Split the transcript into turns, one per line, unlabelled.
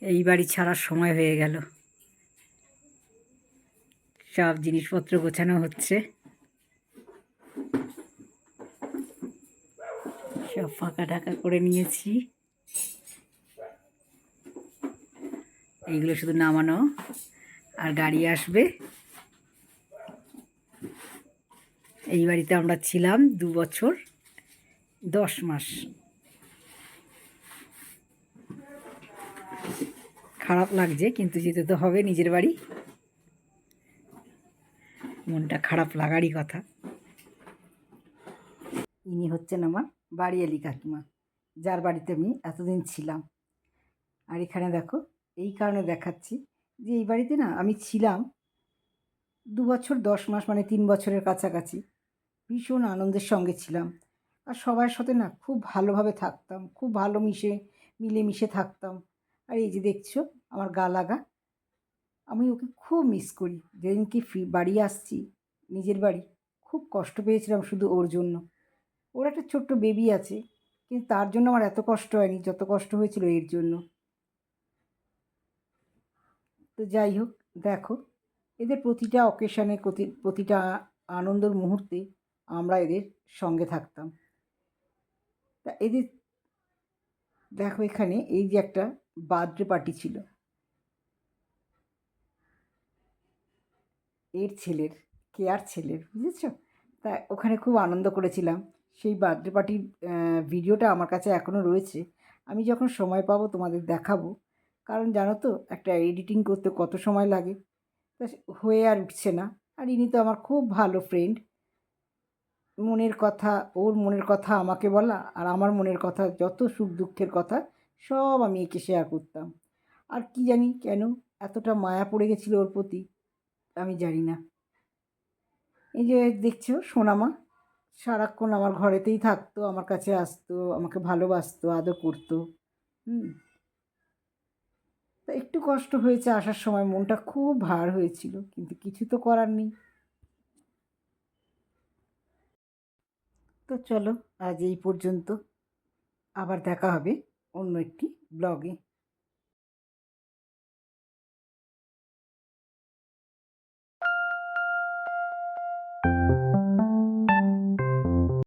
এই বাড়ি ছাড়ার সময় হয়ে গেল। সব জিনিসপত্র গোছানো হচ্ছে, সব ফাঁকা ঢাকা করে নিয়েছি। এইগুলো শুধু নামানো, আর গাড়ি আসবে। এই বাড়িতে আমরা ছিলাম 2 বছর 10 মাস। খারাপ লাগছে, কিন্তু যেতে তো হবে, নিজের বাড়ি। মনটা খারাপ লাগারই কথা। ইনি হচ্ছেন আমার বাড়িয়ালি কাকিমা, যার বাড়িতে আমি এতদিন ছিলাম। আর এখানে দেখো, এই কারণে দেখাচ্ছি যে এই বাড়িতে না আমি ছিলাম 2 বছর 10 মাস, মানে 3 বছরের কাছাকাছি। ভীষণ আনন্দের সঙ্গে ছিলাম, আর সবার সাথে না খুব ভালোভাবে থাকতাম, খুব ভালো মিলেমিশে থাকতাম। আর এই যে দেখছো আমার গা লাগা, আমি ওকে খুব মিস করি। যেদিনকে বাড়ি আসছি, নিজের বাড়ি, খুব কষ্ট পেয়েছিলাম শুধু ওর জন্য। ওর একটা ছোট্ট বেবি আছে, কিন্তু তার জন্য আমার এত কষ্ট হয়নি যত কষ্ট হয়েছিল এর জন্য। তো যাই হোক, দেখো এদের প্রতিটা অকেশনে, প্রতিটা আনন্দের মুহূর্তে আমরা এদের সঙ্গে থাকতাম। তা এদের দেখো, এখানে এই যে একটা বার্থডে পার্টি ছিল এর ছেলের, কেয়ার ছেলের, বুঝেছ? তা ওখানে খুব আনন্দ করেছিলাম। সেই বার্থডে পার্টির ভিডিওটা আমার কাছে এখনও রয়েছে। আমি যখন সময় পাবো তোমাদের দেখাবো। কারণ জানো তো, একটা এডিটিং করতে কত সময় লাগে, তা হয়ে আর উঠছে না। আর ইনি তো আমার খুব ভালো ফ্রেন্ড। মনের কথা, ওর মনের কথা আমাকে বলা, আর আমার মনের কথা, যত সুখ দুঃখের কথা সব আমি একে শেয়ার করতাম। আর কি জানি কেন এতটা মায়া পড়ে গেছিলো ওর প্রতি, আমি জানি না। এই যে দেখছো সোনামা, সারাক্ষণ আমার ঘরেতেই থাকতো, আমার কাছে আসতো, আমাকে ভালোবাসতো, আদর করতো। হুম। তা একটু কষ্ট হয়েছে আসার সময়, মনটা খুব ভার হয়েছিল, কিন্তু কিছু তো করার নেই। তো চলো, আজ এই পর্যন্ত। আবার দেখা হবে অন্য একটি ব্লগে।